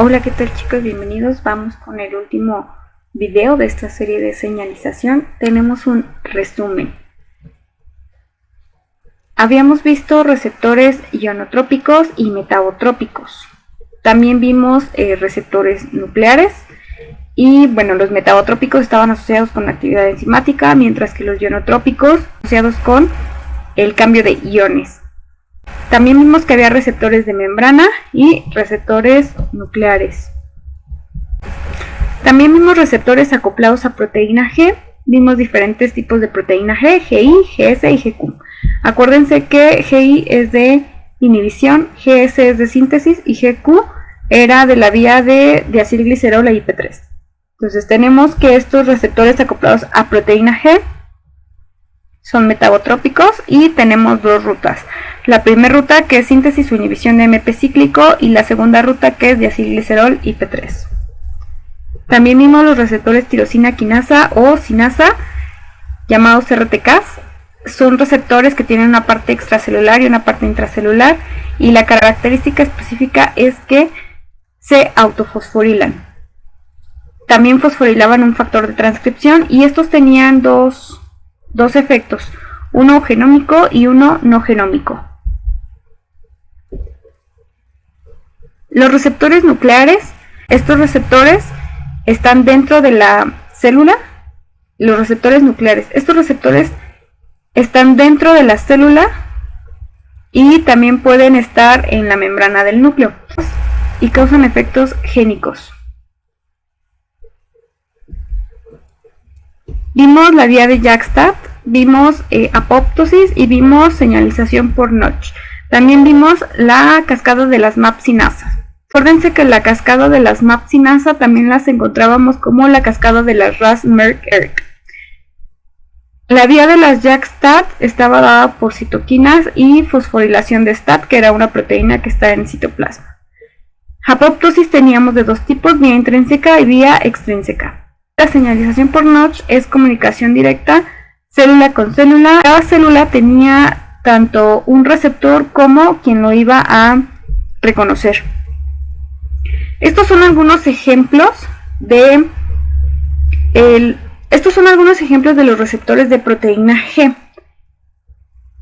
Hola, ¿qué tal chicos? Bienvenidos. Vamos con el último video de esta serie de señalización. Tenemos un resumen. Habíamos visto receptores ionotrópicos y metabotrópicos. También vimos receptores nucleares. Y bueno, los metabotrópicos estaban asociados con la actividad enzimática, mientras que los ionotrópicos asociados con el cambio de iones. También vimos que había receptores de membrana y receptores nucleares. También vimos receptores acoplados a proteína G. Vimos diferentes tipos de proteína G, GI, GS y GQ. Acuérdense que GI es de inhibición, GS es de síntesis y GQ era de la vía de diacilglicerol e IP3. Entonces tenemos que estos receptores acoplados a proteína G son metabotrópicos y tenemos dos rutas. La primera ruta que es síntesis o inhibición de AMP cíclico y la segunda ruta que es diacilglicerol IP3. También vimos los receptores tirosina quinasa o sinasa, llamados RTKs. Son receptores que tienen una parte extracelular y una parte intracelular, y la característica específica es que se autofosforilan. También fosforilaban un factor de transcripción y estos tenían dos efectos, uno genómico y uno no genómico. Los receptores nucleares, estos receptores están dentro de la célula. Los receptores nucleares, estos receptores están dentro de la célula y también pueden estar en la membrana del núcleo y causan efectos génicos. Vimos la vía de JAK-STAT, vimos apoptosis y vimos señalización por Notch. También vimos la cascada de las MAP sinasas. Acuérdense que la cascada de las MAP sinasa también las encontrábamos como la cascada de las RAS-MERK-ERK. La vía de las JAK-STAT estaba dada por citoquinas y fosforilación de STAT, que era una proteína que está en el citoplasma. Apoptosis teníamos de dos tipos, vía intrínseca y vía extrínseca. La señalización por Notch es comunicación directa, célula con célula. Cada célula tenía tanto un receptor como quien lo iba a reconocer. Estos son algunos ejemplos de los receptores de proteína G.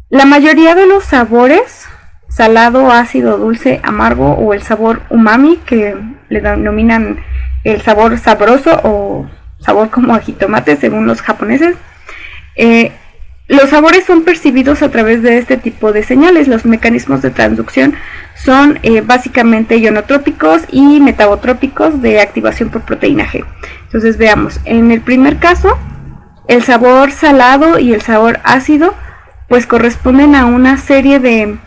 La mayoría de los sabores, salado, ácido, dulce, amargo o el sabor umami, que le denominan el sabor sabroso o sabor como a jitomate según los japoneses, los sabores son percibidos a través de este tipo de señales. Los mecanismos de transducción son básicamente ionotrópicos y metabotrópicos de activación por proteína G. Entonces veamos, en el primer caso, el sabor salado y el sabor ácido pues corresponden a una serie de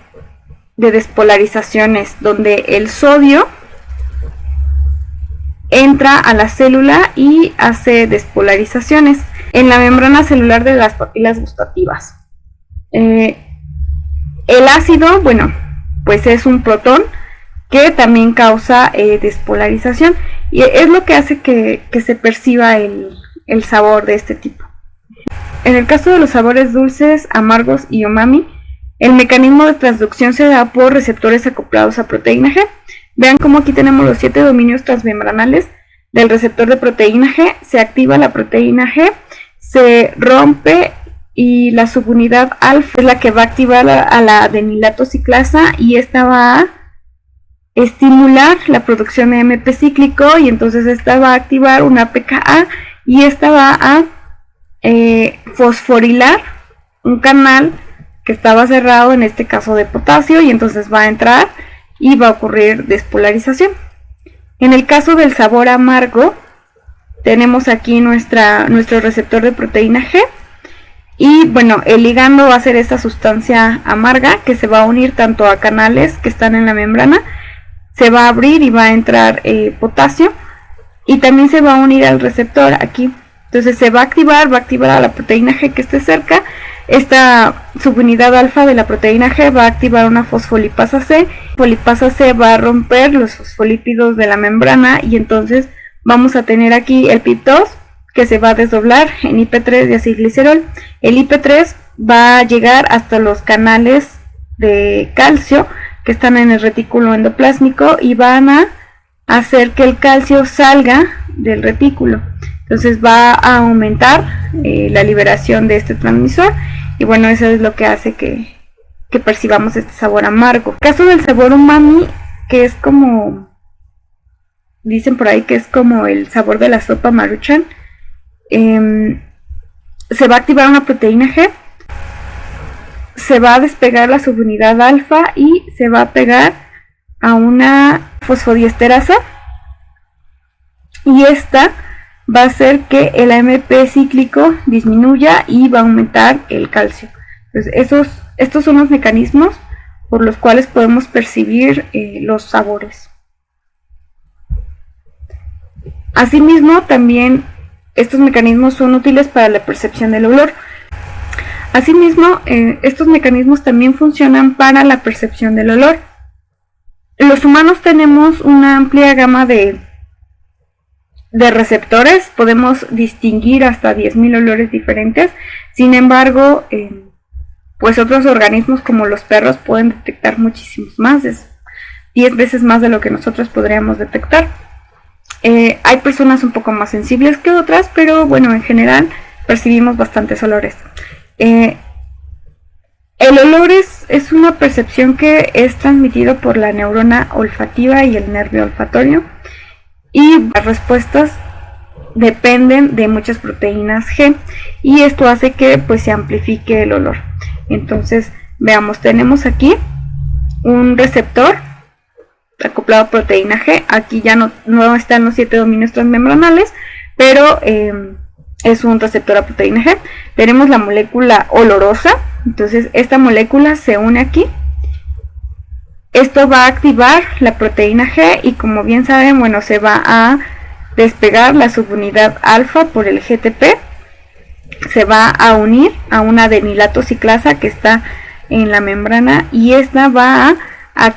despolarizaciones donde el sodio entra a la célula y hace despolarizaciones en la membrana celular de las papilas gustativas. El ácido, bueno, pues es un protón que también causa despolarización y es lo que hace que se perciba el sabor de este tipo. En el caso de los sabores dulces, amargos y umami, el mecanismo de transducción se da por receptores acoplados a proteína G. Vean cómo aquí tenemos los 7 dominios transmembranales del receptor de proteína G. Se activa la proteína G, se rompe y la subunidad alfa es la que va a activar a la adenilato ciclasa y esta va a estimular la producción de AMP cíclico y entonces esta va a activar una pKa y esta va a fosforilar un canal que estaba cerrado, en este caso de potasio, y entonces va a entrar y va a ocurrir despolarización. En el caso del sabor amargo, tenemos aquí nuestro receptor de proteína G y bueno, el ligando va a ser esta sustancia amarga que se va a unir tanto a canales que están en la membrana, se va a abrir y va a entrar potasio y también se va a unir al receptor aquí. Entonces se va a activar a la proteína G que esté cerca. Esta subunidad alfa de la proteína G va a activar una fosfolipasa C. La fosfolipasa C va a romper los fosfolípidos de la membrana y entonces vamos a tener aquí el PIP2 que se va a desdoblar en IP3 diacilglicerol. El IP3 va a llegar hasta los canales de calcio que están en el retículo endoplásmico y van a hacer que el calcio salga del retículo. Entonces va a aumentar la liberación de este transmisor y bueno, eso es lo que hace que percibamos este sabor amargo. En el caso del sabor umami, que es como, dicen por ahí que es como el sabor de la sopa Maruchan, se va a activar una proteína G, se va a despegar la subunidad alfa y se va a pegar a una fosfodiesterasa, y esta va a hacer que el AMP cíclico disminuya y va a aumentar el calcio. Entonces estos son los mecanismos por los cuales podemos percibir los sabores. Asimismo, también estos mecanismos son útiles para la percepción del olor. Asimismo, estos mecanismos también funcionan para la percepción del olor. Los humanos tenemos una amplia gama de receptores, podemos distinguir hasta 10.000 olores diferentes. Sin embargo, pues otros organismos como los perros pueden detectar muchísimos más, es 10 veces más de lo que nosotros podríamos detectar. Hay personas un poco más sensibles que otras, pero bueno, en general percibimos bastantes olores. El olor es una percepción que es transmitido por la neurona olfativa y el nervio olfatorio, y las respuestas dependen de muchas proteínas G, y esto hace que pues se amplifique el olor. Entonces veamos, tenemos aquí un receptor acoplado a proteína G. Aquí ya no están los 7 dominios transmembranales, pero es un receptor a proteína G. Tenemos la molécula olorosa, entonces esta molécula se une aquí. Esto va a activar la proteína G y, como bien saben, bueno, se va a despegar la subunidad alfa por el GTP. Se va a unir a una adenilato ciclasa que está en la membrana, y esta va a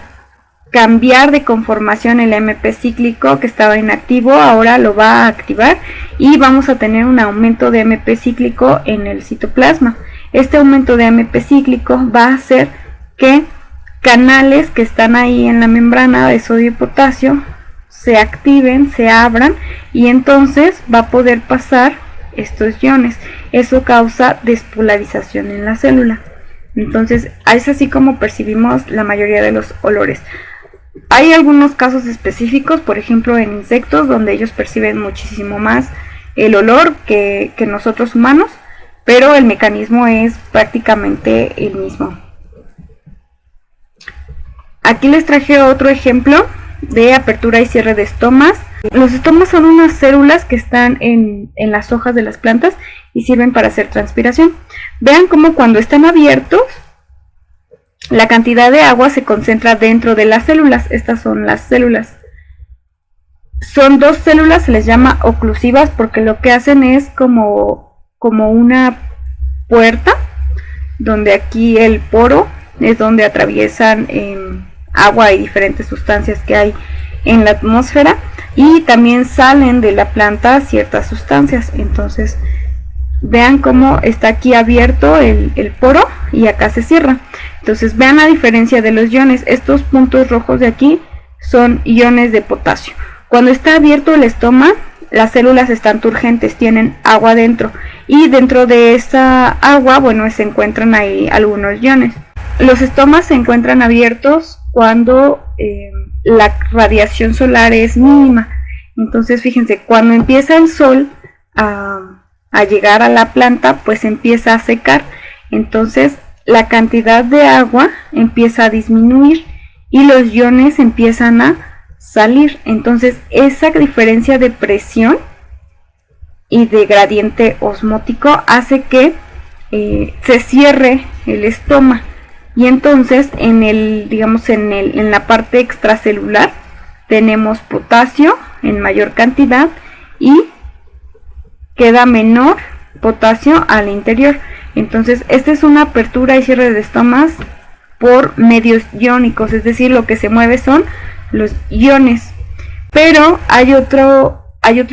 cambiar de conformación. El AMP cíclico que estaba inactivo ahora lo va a activar y vamos a tener un aumento de AMP cíclico en el citoplasma. Este aumento de AMP cíclico va a hacer que canales que están ahí en la membrana de sodio y potasio se activen, se abran, y entonces va a poder pasar estos iones. Eso causa despolarización en la célula. Entonces es así como percibimos la mayoría de los olores. Hay algunos casos específicos, por ejemplo en insectos, donde ellos perciben muchísimo más el olor que nosotros humanos, pero el mecanismo es prácticamente el mismo. Aquí les traje otro ejemplo de apertura y cierre de estomas. Los estomas son unas células que están en las hojas de las plantas y sirven para hacer transpiración. Vean cómo cuando están abiertos, la cantidad de agua se concentra dentro de las células. Estas son las células. Son dos células, se les llama oclusivas porque lo que hacen es como una puerta, donde aquí el poro es donde atraviesan agua y diferentes sustancias que hay en la atmósfera, y también salen de la planta ciertas sustancias. Entonces vean cómo está aquí abierto el poro y acá se cierra. Entonces vean la diferencia de los iones. Estos puntos rojos de aquí son iones de potasio. Cuando está abierto el estoma, las células están turgentes, tienen agua dentro, y dentro de esa agua, bueno, se encuentran ahí algunos iones. Los estomas se encuentran abiertos cuando la radiación solar es mínima. Entonces fíjense, cuando empieza el sol a llegar a la planta, pues empieza a secar. Entonces la cantidad de agua empieza a disminuir y los iones empiezan a salir. Entonces esa diferencia de presión y de gradiente osmótico hace que se cierre el estoma. Y entonces en la parte extracelular tenemos potasio en mayor cantidad y queda menor potasio al interior. Entonces esta es una apertura y cierre de estomas por medios iónicos, es decir, lo que se mueve son los iones. Pero hay otro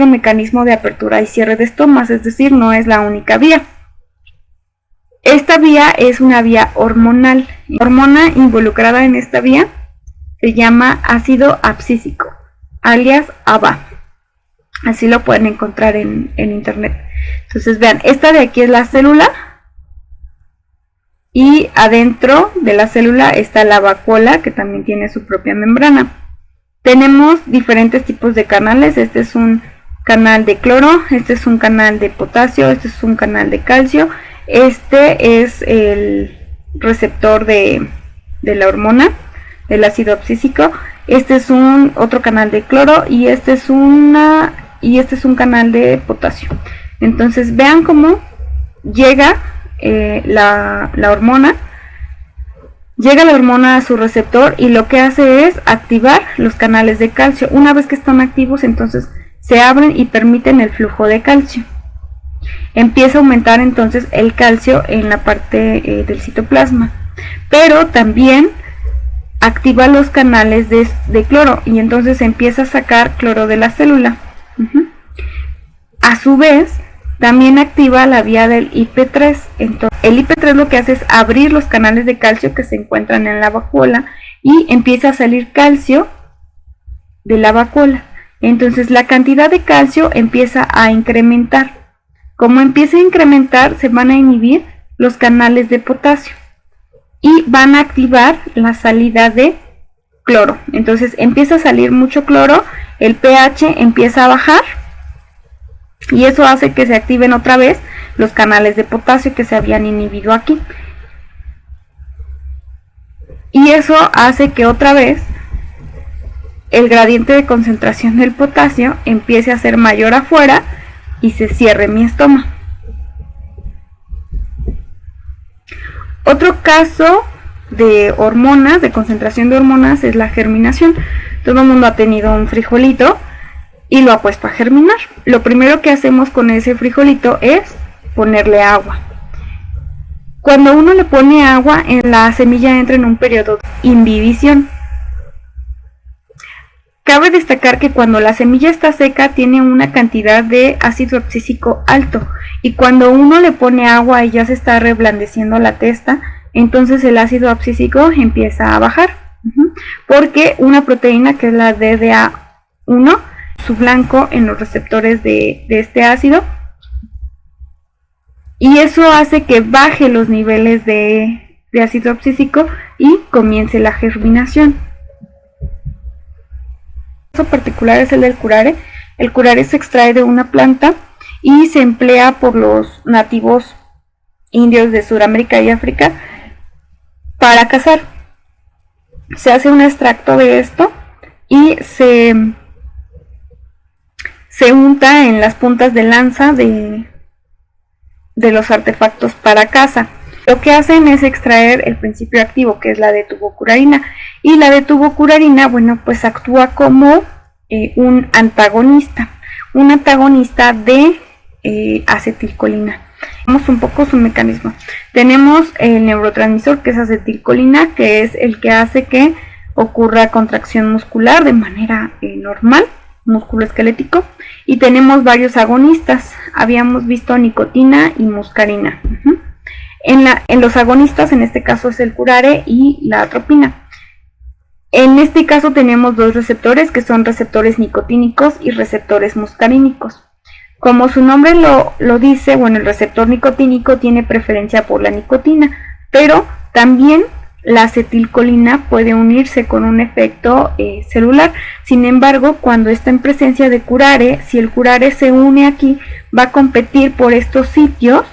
mecanismo de apertura y cierre de estomas, es decir, no es la única vía. Esta vía es una vía hormonal. La hormona involucrada en esta vía se llama ácido abscísico. alias ABA. Así lo pueden encontrar en internet. Entonces vean, esta de aquí es la célula. Y adentro de la célula está la vacuola, que también tiene su propia membrana. Tenemos diferentes tipos de canales. Este es un canal de cloro, este es un canal de potasio, este es un canal de calcio. Este es el receptor de la hormona, del ácido abscísico. Este es otro canal de cloro y este es un canal de potasio. Entonces vean cómo llega la hormona. Llega la hormona a su receptor y lo que hace es activar los canales de calcio. Una vez que están activos, entonces se abren y permiten el flujo de calcio. Empieza a aumentar entonces el calcio en la parte del citoplasma, pero también activa los canales de cloro y entonces empieza a sacar cloro de la célula. A su vez, también activa la vía del IP3. Entonces, el IP3 lo que hace es abrir los canales de calcio que se encuentran en la vacuola y empieza a salir calcio de la vacuola. Entonces la cantidad de calcio empieza a incrementar. Como empieza a incrementar, se van a inhibir los canales de potasio y van a activar la salida de cloro. Entonces empieza a salir mucho cloro, el pH empieza a bajar y eso hace que se activen otra vez los canales de potasio que se habían inhibido aquí. Y eso hace que otra vez el gradiente de concentración del potasio empiece a ser mayor afuera y se cierre mi estómago. Otro caso de hormonas, de concentración de hormonas, es la germinación. Todo el mundo ha tenido un frijolito y lo ha puesto a germinar. Lo primero que hacemos con ese frijolito es ponerle agua. Cuando uno le pone agua, la semilla entra en un periodo de imbibición. Cabe destacar que cuando la semilla está seca tiene una cantidad de ácido abscísico alto y cuando uno le pone agua y ya se está reblandeciendo la testa, entonces el ácido abscísico empieza a bajar, porque una proteína que es la DDA1, su blanco en los receptores de este ácido, y eso hace que baje los niveles de ácido abscísico y comience la germinación. El caso particular es el del curare. El curare se extrae de una planta y se emplea por los nativos indios de Sudamérica y África para cazar. Se hace un extracto de esto y se unta en las puntas de lanza de los artefactos para caza. Lo que hacen es extraer el principio activo, que es la de tubocurarina, y la de tubocurarina, bueno, pues actúa como un antagonista de acetilcolina. Vamos un poco su mecanismo. Tenemos el neurotransmisor, que es acetilcolina, que es el que hace que ocurra contracción muscular de manera normal, músculo esquelético, y tenemos varios agonistas. Habíamos visto nicotina y muscarina. En los agonistas, en este caso es el curare y la atropina. En este caso tenemos dos receptores que son receptores nicotínicos y receptores muscarínicos. Como su nombre lo dice, bueno, el receptor nicotínico tiene preferencia por la nicotina, pero también la acetilcolina puede unirse con un efecto celular. Sin embargo, cuando está en presencia de curare, si el curare se une aquí, va a competir por estos sitios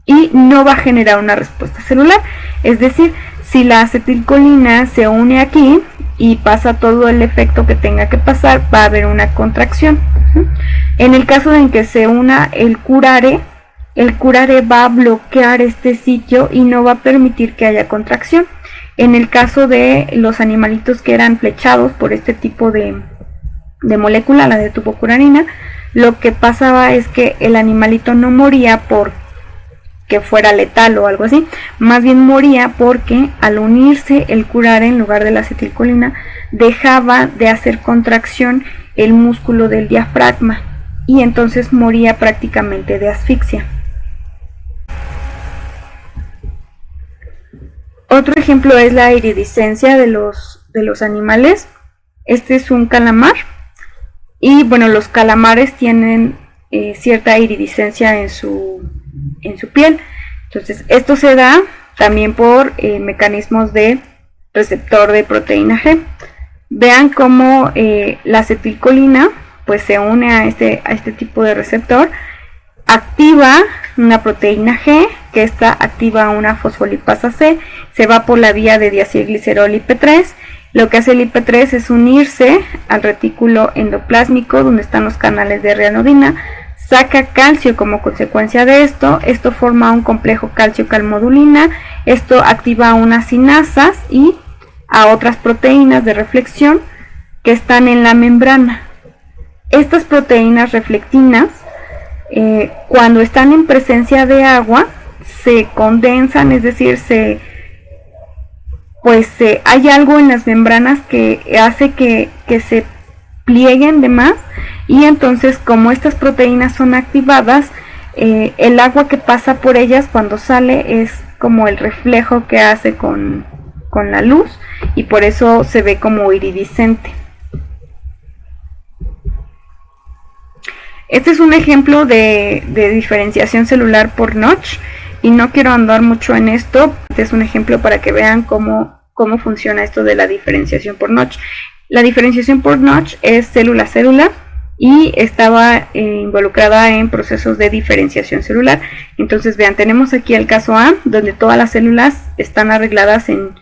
y no va a generar una respuesta celular. Es decir, si la acetilcolina se une aquí y pasa todo el efecto que tenga que pasar, va a haber una contracción. En el caso en que se una el curare va a bloquear este sitio y no va a permitir que haya contracción. En el caso de los animalitos que eran flechados por este tipo de molécula, la de tubocurarina, lo que pasaba es que el animalito no moría por que fuera letal o algo así, más bien moría porque al unirse el curare en lugar de la acetilcolina dejaba de hacer contracción el músculo del diafragma y entonces moría prácticamente de asfixia. Otro ejemplo es la iridiscencia de los animales. Este es un calamar. Y bueno, los calamares tienen cierta iridiscencia en su piel. Entonces, esto se da también por mecanismos de receptor de proteína G. Vean cómo la acetilcolina pues se une a este tipo de receptor, activa una proteína G, que esta activa una fosfolipasa C, se va por la vía de diacilglicerol IP3. Lo que hace el IP3 es unirse al retículo endoplásmico donde están los canales de R-anodina, saca calcio como consecuencia de esto forma un complejo calcio-calmodulina, esto activa unas sinasas y a otras proteínas de reflexión que están en la membrana. Estas proteínas reflectinas, cuando están en presencia de agua, se condensan, es decir, hay algo en las membranas que hace que se plieguen de más, y entonces como estas proteínas son activadas, el agua que pasa por ellas cuando sale es como el reflejo que hace con la luz, y por eso se ve como iridiscente. Este es un ejemplo de diferenciación celular por Notch, y no quiero andar mucho en esto. Este es un ejemplo para que vean cómo funciona esto de la diferenciación por Notch. La diferenciación por Notch es célula-célula y estaba involucrada en procesos de diferenciación celular. Entonces vean, tenemos aquí el caso A, donde todas las células están arregladas en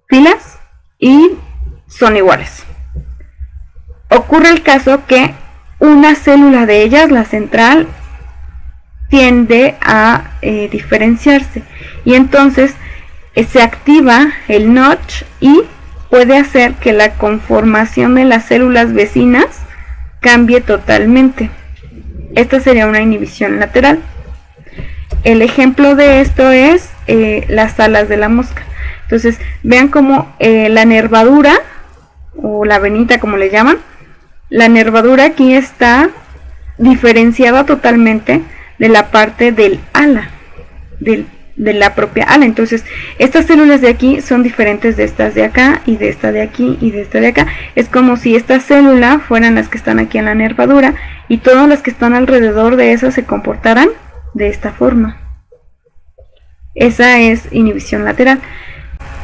filas y son iguales. Ocurre el caso que una célula de ellas, la central, tiende a diferenciarse, y entonces se activa el Notch y puede hacer que la conformación de las células vecinas cambie totalmente. Esta sería una inhibición lateral. El ejemplo de esto es las alas de la mosca. Entonces vean cómo la nervadura, o la venita como le llaman, la nervadura aquí está diferenciada totalmente de la parte del ala, de la propia ala. Entonces estas células de aquí son diferentes de estas de acá, y de esta de aquí, y de esta de acá. Es como si esta célula fueran las que están aquí en la nervadura, y todas las que están alrededor de esa se comportaran de esta forma. Esa es inhibición lateral.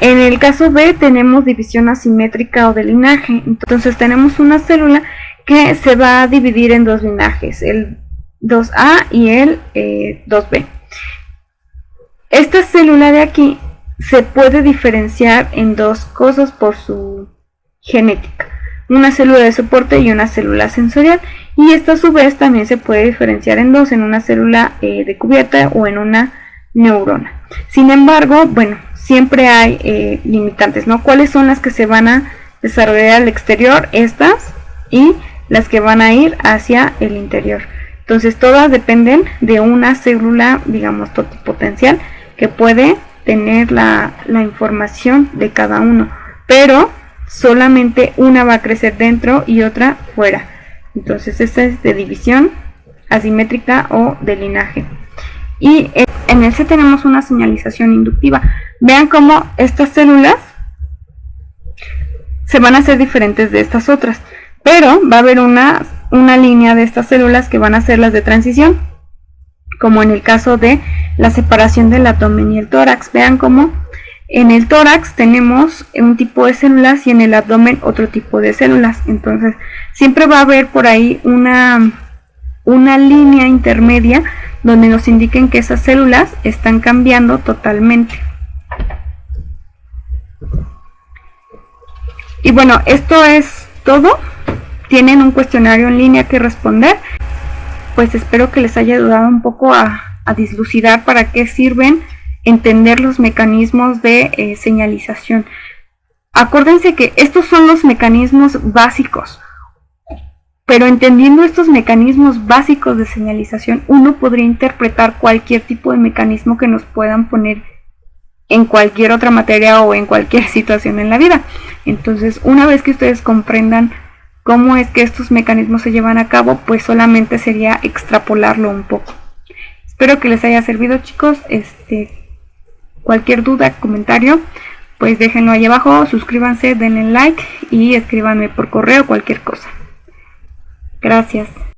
En el caso B tenemos división asimétrica o de linaje. Entonces tenemos una célula que se va a dividir en dos linajes, el 2A y el 2B. Esta célula de aquí se puede diferenciar en dos cosas por su genética: una célula de soporte y una célula sensorial, y esta a su vez también se puede diferenciar en dos, en una célula de cubierta o en una neurona. Sin embargo, bueno, siempre hay limitantes, ¿no? ¿Cuáles son las que se van a desarrollar al exterior? Estas, y las que van a ir hacia el interior. Entonces todas dependen de una célula, digamos, totipotencial, que puede tener la información de cada uno, pero solamente una va a crecer dentro y otra fuera. Entonces esta es de división asimétrica o de linaje. Y en el C tenemos una señalización inductiva. Vean cómo estas células se van a hacer diferentes de estas otras, pero va a haber una línea de estas células que van a ser las de transición, como en el caso de la separación del abdomen y el tórax. Vean cómo en el tórax tenemos un tipo de células y en el abdomen otro tipo de células. Entonces siempre va a haber por ahí una línea intermedia donde nos indiquen que esas células están cambiando totalmente. Y bueno, esto es todo. Tienen un cuestionario en línea que responder. Pues espero que les haya ayudado un poco a dilucidar para qué sirven, entender los mecanismos de señalización. Acuérdense que estos son los mecanismos básicos, pero entendiendo estos mecanismos básicos de señalización, uno podría interpretar cualquier tipo de mecanismo que nos puedan poner en cualquier otra materia o en cualquier situación en la vida. Entonces, una vez que ustedes comprendan cómo es que estos mecanismos se llevan a cabo, pues solamente sería extrapolarlo un poco. Espero que les haya servido, chicos. Cualquier duda, comentario, pues déjenlo ahí abajo, suscríbanse, denle like y escríbanme por correo cualquier cosa. Gracias.